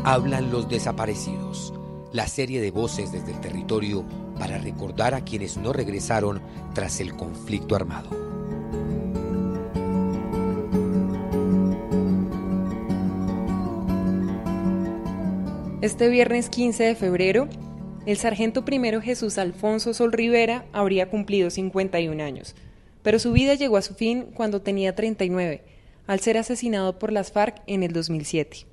Hablan los desaparecidos, la serie de voces desde el territorio para recordar a quienes no regresaron tras el conflicto armado. Este viernes 15 de febrero, el sargento primero Jesús Alfonso Sol Rivera habría cumplido 51 años, pero su vida llegó a su fin cuando tenía 39, al ser asesinado por las FARC en el 2007.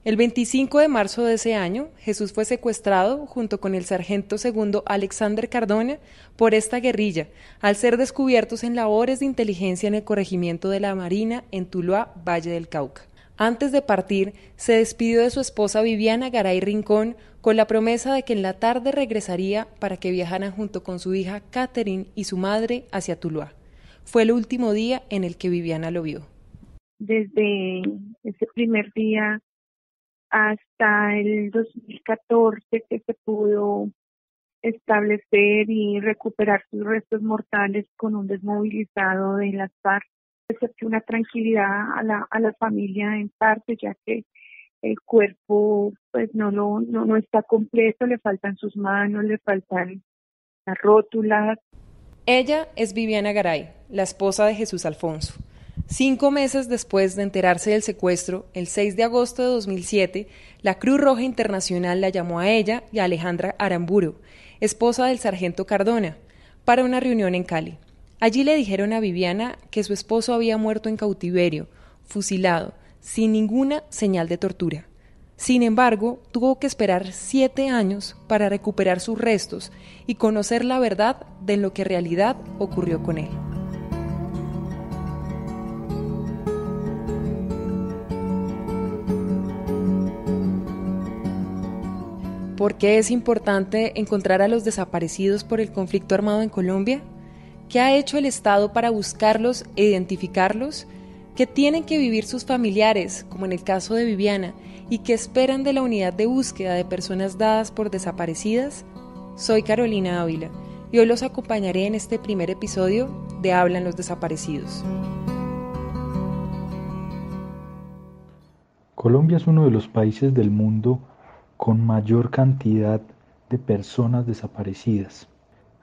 El 25 de marzo de ese año, Jesús fue secuestrado junto con el sargento segundo Alexander Cardona por esta guerrilla, al ser descubiertos en labores de inteligencia en el corregimiento de la Marina en Tuluá, Valle del Cauca. Antes de partir, se despidió de su esposa Viviana Garay Rincón con la promesa de que en la tarde regresaría para que viajaran junto con su hija Catherine y su madre hacia Tuluá. Fue el último día en el que Viviana lo vio. Desde ese primer día hasta el 2014 que se pudo establecer y recuperar sus restos mortales con un desmovilizado de las FARC, se dio una tranquilidad a la familia en parte, ya que el cuerpo pues no está completo, le faltan sus manos, le faltan las rótulas. Ella es Viviana Garay, la esposa de Jesús Alfonso. 5 meses después de enterarse del secuestro, el 6 de agosto de 2007, la Cruz Roja Internacional la llamó a ella y a Alejandra Aramburu, esposa del sargento Cardona, para una reunión en Cali. Allí le dijeron a Viviana que su esposo había muerto en cautiverio, fusilado, sin ninguna señal de tortura. Sin embargo, tuvo que esperar 7 años para recuperar sus restos y conocer la verdad de lo que en realidad ocurrió con él. ¿Por qué es importante encontrar a los desaparecidos por el conflicto armado en Colombia? ¿Qué ha hecho el Estado para buscarlos e identificarlos? ¿Qué tienen que vivir sus familiares, como en el caso de Viviana, y qué esperan de la unidad de búsqueda de personas dadas por desaparecidas? Soy Carolina Ávila y hoy los acompañaré en este primer episodio de Hablan los Desaparecidos. Colombia es uno de los países del mundo con mayor cantidad de personas desaparecidas.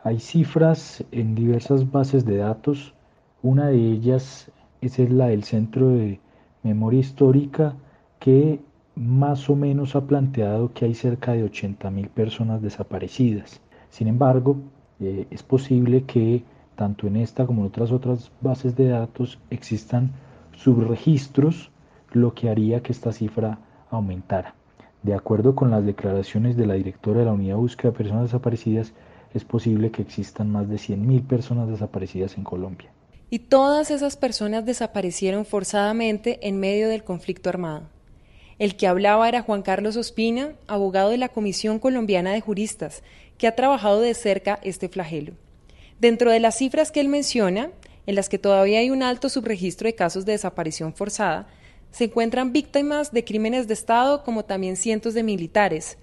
Hay cifras en diversas bases de datos, una de ellas es la del Centro de Memoria Histórica, que más o menos ha planteado que hay cerca de 80.000 personas desaparecidas. Sin embargo, es posible que tanto en esta como en otras bases de datos existan subregistros, lo que haría que esta cifra aumentara. De acuerdo con las declaraciones de la directora de la Unidad de Búsqueda de Personas Desaparecidas, es posible que existan más de 100.000 personas desaparecidas en Colombia. Y todas esas personas desaparecieron forzadamente en medio del conflicto armado. El que hablaba era Juan Carlos Ospina, abogado de la Comisión Colombiana de Juristas, que ha trabajado de cerca este flagelo. Dentro de las cifras que él menciona, en las que todavía hay un alto subregistro de casos de desaparición forzada, se encuentran víctimas de crímenes de Estado como también cientos de militares.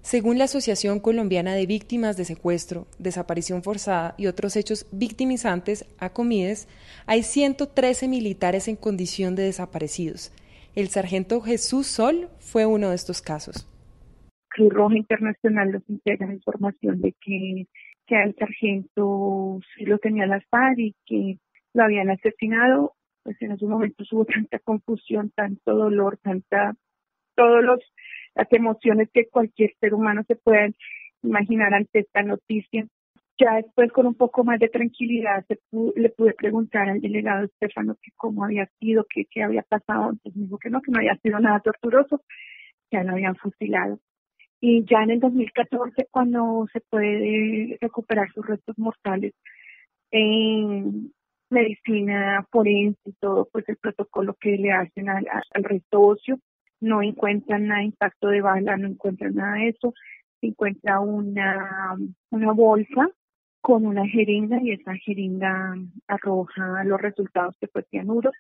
Según la Asociación Colombiana de Víctimas de Secuestro, Desaparición Forzada y otros hechos victimizantes, ACOMIDES, hay 113 militares en condición de desaparecidos. El sargento Jesús Sol fue uno de estos casos. Cruz Roja Internacional nos entrega información de que al sargento sí lo tenía las FARC y que lo habían asesinado. Pues en esos momentos hubo tanta confusión, tanto dolor, las emociones que cualquier ser humano se pueda imaginar ante esta noticia. Ya después, con un poco más de tranquilidad, le pude preguntar al delegado Estefano que cómo había sido, qué había pasado. Entonces me dijo que no había sido nada torturoso, ya lo habían fusilado. Y ya en el 2014, cuando se puede recuperar sus restos mortales en medicina forense y todo, pues el protocolo que le hacen al resto óseo, no encuentran nada de impacto de bala, no encuentran nada de eso. Se encuentra una bolsa con una jeringa y esa jeringa arroja los resultados que fue cianuro.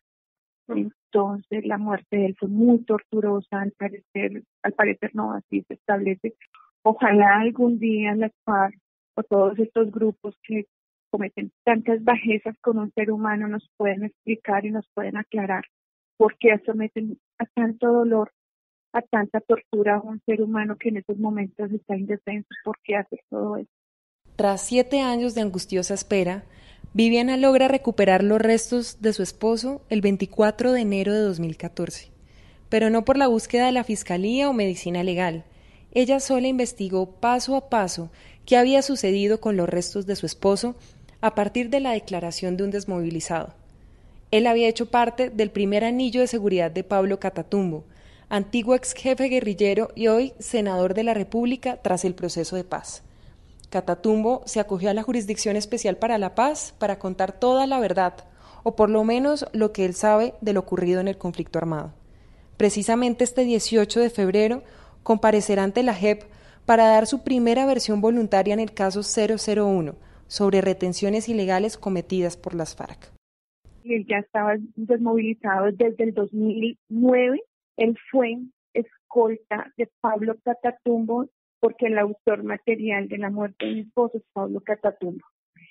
Entonces la muerte de él fue muy torturosa, al parecer no, así se establece. Ojalá algún día las FARC o todos estos grupos que cometen tantas bajezas con un ser humano nos pueden explicar y nos pueden aclarar por qué someten a tanto dolor a tanta tortura a un ser humano que en estos momentos está indefenso. ¿Por qué hacer todo eso? Tras 7 años de angustiosa espera, Viviana logra recuperar los restos de su esposo el 24 de enero de 2014, pero no por la búsqueda de la fiscalía o medicina legal. Ella sola investigó paso a paso qué había sucedido con los restos de su esposo a partir de la declaración de un desmovilizado. Él había hecho parte del primer anillo de seguridad de Pablo Catatumbo, antiguo ex jefe guerrillero y hoy senador de la República tras el proceso de paz. Catatumbo se acogió a la Jurisdicción Especial para la Paz para contar toda la verdad, o por lo menos lo que él sabe de lo ocurrido en el conflicto armado. Precisamente este 18 de febrero comparecerá ante la JEP para dar su primera versión voluntaria en el caso 001 sobre retenciones ilegales cometidas por las FARC. Él ya estaba desmovilizado desde el 2009. Él fue escolta de Pablo Catatumbo porque el autor material de la muerte de mi esposo es Pablo Catatumbo.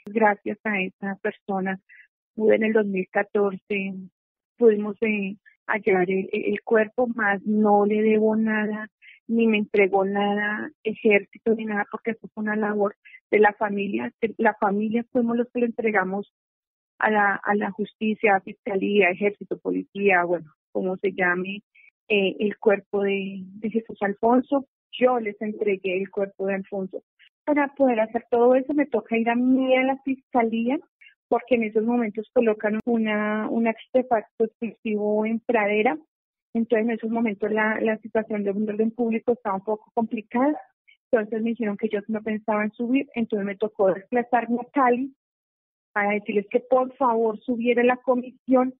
Gracias a esa persona pude en el 2014, pudimos hallar el cuerpo, más no le debo nada, ni me entregó nada ejército ni nada, porque eso fue una labor de la familia. La familia fuimos los que le entregamos a la justicia, fiscalía, ejército, policía, bueno, como se llame, el cuerpo de Jesús Alfonso. Yo les entregué el cuerpo de Alfonso. Para poder hacer todo eso me toca ir a mí a la fiscalía, porque en esos momentos colocan un artefacto explosivo en Pradera. Entonces en esos momentos la situación de un orden público estaba un poco complicada. Entonces me dijeron que yo no pensaba en subir, entonces me tocó desplazarme a Cali para decirles que por favor subiera la comisión.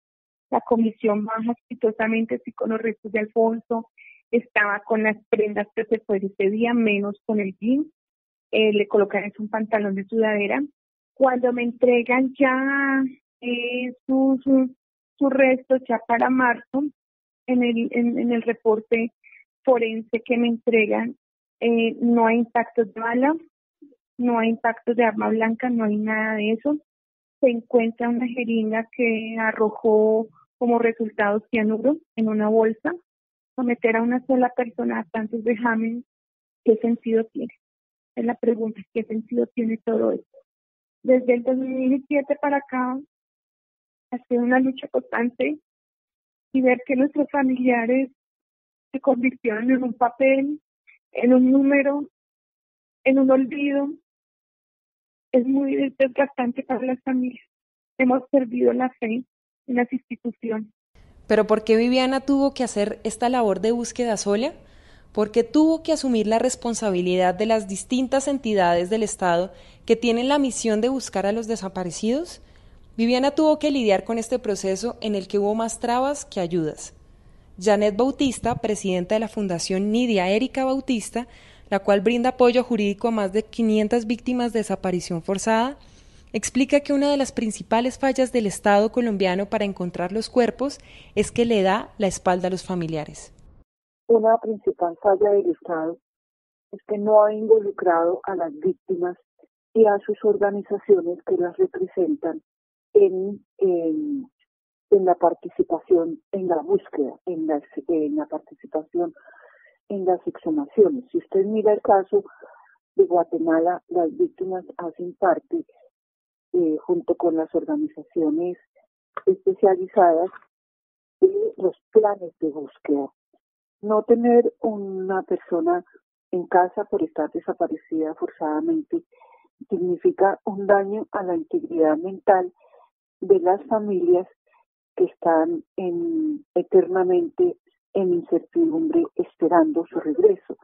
La comisión baja exitosamente, sí, con los restos de Alfonso, estaba con las prendas que se fue ese día, menos con el jean, le colocan un pantalón de sudadera. Cuando me entregan ya sus restos, ya para marzo, en el reporte forense que me entregan, no hay impactos de bala, no hay impactos de arma blanca, no hay nada de eso. Se encuentra una jeringa que arrojó como resultado cianuro en una bolsa. Someter a una sola persona a tantos vejámenes, ¿qué sentido tiene? Es la pregunta, ¿qué sentido tiene todo esto? Desde el 2017 para acá ha sido una lucha constante, y ver que nuestros familiares se convirtieron en un papel, en un número, en un olvido, es muy desgastante para las familias. Hemos perdido la fe en las instituciones. ¿Pero por qué Viviana tuvo que hacer esta labor de búsqueda sola? Porque tuvo que asumir la responsabilidad de las distintas entidades del Estado que tienen la misión de buscar a los desaparecidos. Viviana tuvo que lidiar con este proceso en el que hubo más trabas que ayudas. Janet Bautista, presidenta de la Fundación Nidia Erika Bautista, la cual brinda apoyo jurídico a más de 500 víctimas de desaparición forzada, explica que una de las principales fallas del Estado colombiano para encontrar los cuerpos es que le da la espalda a los familiares. Una principal falla del Estado es que no ha involucrado a las víctimas y a sus organizaciones que las representan en la participación en la búsqueda, en la participación en las exhumaciones. Si usted mira el caso de Guatemala, las víctimas hacen parte junto con las organizaciones especializadas de los planes de búsqueda. No tener una persona en casa por estar desaparecida forzadamente significa un daño a la integridad mental de las familias que están eternamente en incertidumbre esperando su regreso.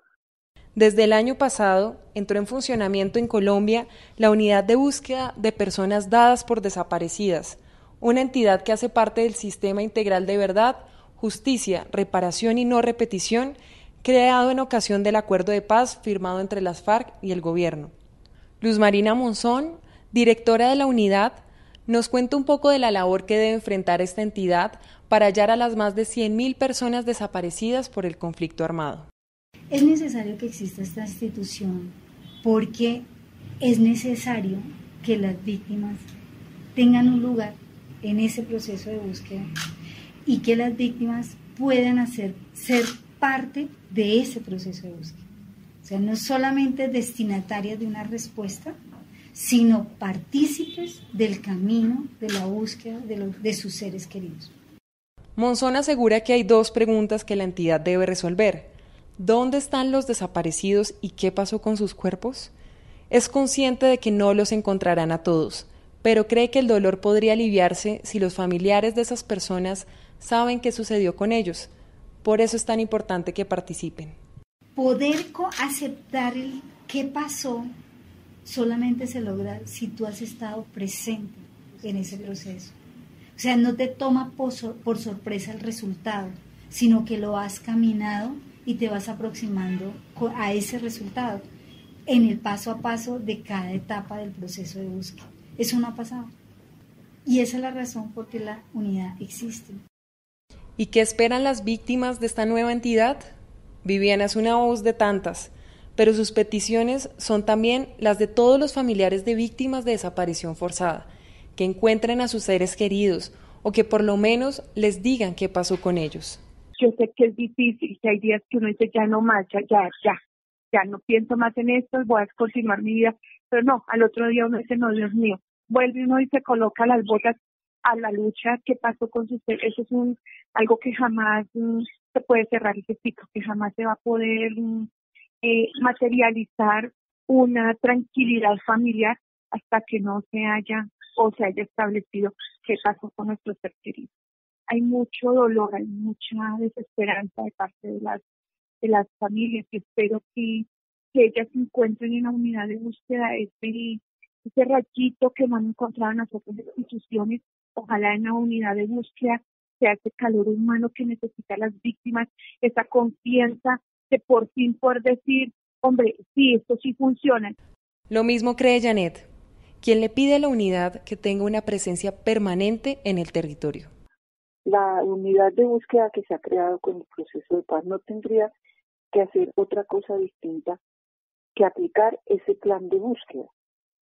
Desde el año pasado entró en funcionamiento en Colombia la Unidad de Búsqueda de Personas Dadas por Desaparecidas, una entidad que hace parte del Sistema Integral de Verdad, Justicia, Reparación y No Repetición, creado en ocasión del Acuerdo de Paz firmado entre las FARC y el gobierno. Luz Marina Monzón, directora de la unidad, nos cuenta un poco de la labor que debe enfrentar esta entidad para hallar a las más de 100.000 personas desaparecidas por el conflicto armado. Es necesario que exista esta institución porque es necesario que las víctimas tengan un lugar en ese proceso de búsqueda y que las víctimas puedan ser parte de ese proceso de búsqueda. O sea, no solamente destinatarias de una respuesta, sino partícipes del camino de la búsqueda de sus seres queridos. Monzón asegura que hay dos preguntas que la entidad debe resolver. ¿Dónde están los desaparecidos y qué pasó con sus cuerpos? Es consciente de que no los encontrarán a todos, pero cree que el dolor podría aliviarse si los familiares de esas personas saben qué sucedió con ellos. Por eso es tan importante que participen. Poder aceptar el qué pasó solamente se logra si tú has estado presente en ese proceso. O sea, no te toma por sorpresa el resultado, sino que lo has caminado y te vas aproximando a ese resultado en el paso a paso de cada etapa del proceso de búsqueda. Eso no ha pasado. Y esa es la razón por qué la unidad existe. ¿Y qué esperan las víctimas de esta nueva entidad? Viviana es una voz de tantas, pero sus peticiones son también las de todos los familiares de víctimas de desaparición forzada, que encuentren a sus seres queridos o que por lo menos les digan qué pasó con ellos. Yo sé que es difícil, que hay días que uno dice ya no más, ya no pienso más en esto, voy a continuar mi vida, pero no, al otro día uno dice, no, Dios mío, vuelve uno y se coloca las botas a la lucha. ¿Qué pasó con su ser? Eso es algo que jamás se puede cerrar ese ciclo, que jamás se va a poder materializar una tranquilidad familiar hasta que no se haya establecido qué pasó con nuestro ser querido. Hay mucho dolor, hay mucha desesperanza de parte de las familias, y espero que ellas encuentren en la unidad de búsqueda ese rayito que no han encontrado en las otras instituciones. Ojalá en la unidad de búsqueda sea ese calor humano que necesitan las víctimas, esa confianza de por fin poder decir, hombre, sí, esto sí funciona. Lo mismo cree Janet, quien le pide a la unidad que tenga una presencia permanente en el territorio. La unidad de búsqueda que se ha creado con el proceso de paz no tendría que hacer otra cosa distinta que aplicar ese plan de búsqueda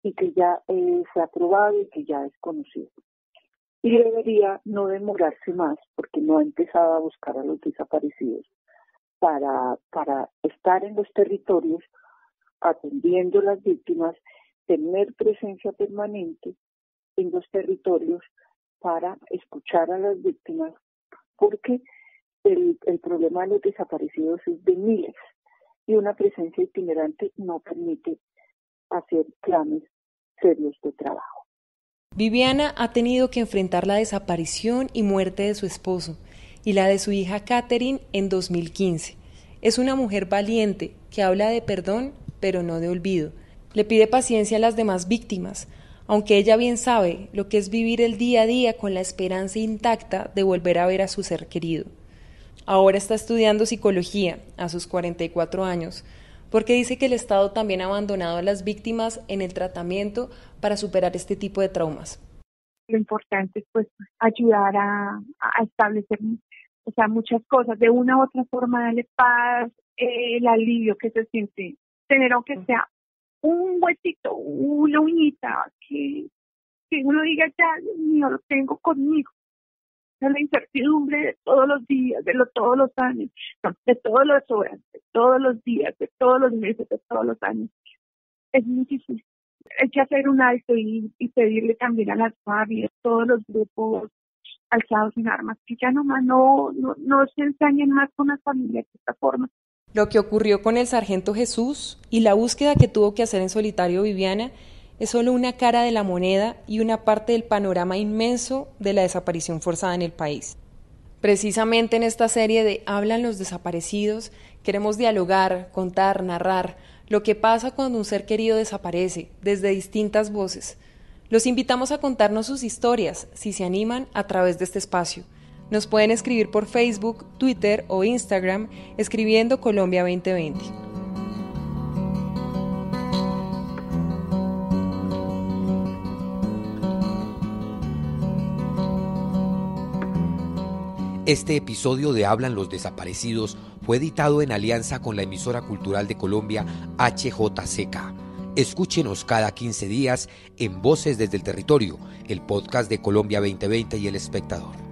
y que ya fue aprobado y que ya es conocido. Y debería no demorarse más, porque no ha empezado a buscar a los desaparecidos, para estar en los territorios atendiendo a las víctimas, tener presencia permanente en los territorios para escuchar a las víctimas, porque el problema de los desaparecidos es de miles y una presencia itinerante no permite hacer planes serios de trabajo. Viviana ha tenido que enfrentar la desaparición y muerte de su esposo y la de su hija Catherine en 2015. Es una mujer valiente que habla de perdón, pero no de olvido. Le pide paciencia a las demás víctimas, aunque ella bien sabe lo que es vivir el día a día con la esperanza intacta de volver a ver a su ser querido. Ahora está estudiando psicología a sus 44 años, porque dice que el Estado también ha abandonado a las víctimas en el tratamiento para superar este tipo de traumas. Lo importante es pues ayudar a establecer muchas cosas, de una u otra forma darle paz, el alivio que se siente, tener aunque sea un huesito, una uñita, que uno diga ya, Dios mío, lo tengo conmigo. La incertidumbre de todos los días, todos los años, de todas las horas, de todos los días, de todos los meses, de todos los años, es muy difícil. Hay que hacer un alto y pedirle también a las familias, todos los grupos alzados en armas, que ya nomás no se ensañen más con las familias de esta forma. Lo que ocurrió con el sargento Jesús y la búsqueda que tuvo que hacer en solitario Viviana es solo una cara de la moneda y una parte del panorama inmenso de la desaparición forzada en el país. Precisamente en esta serie de Hablan los desaparecidos, queremos dialogar, contar, narrar lo que pasa cuando un ser querido desaparece, desde distintas voces. Los invitamos a contarnos sus historias, si se animan, a través de este espacio. Nos pueden escribir por Facebook, Twitter o Instagram, escribiendo Colombia 2020. Este episodio de Hablan los Desaparecidos fue editado en alianza con la emisora cultural de Colombia HJCK. Escúchenos cada 15 días en Voces desde el Territorio, el podcast de Colombia 2020 y El Espectador.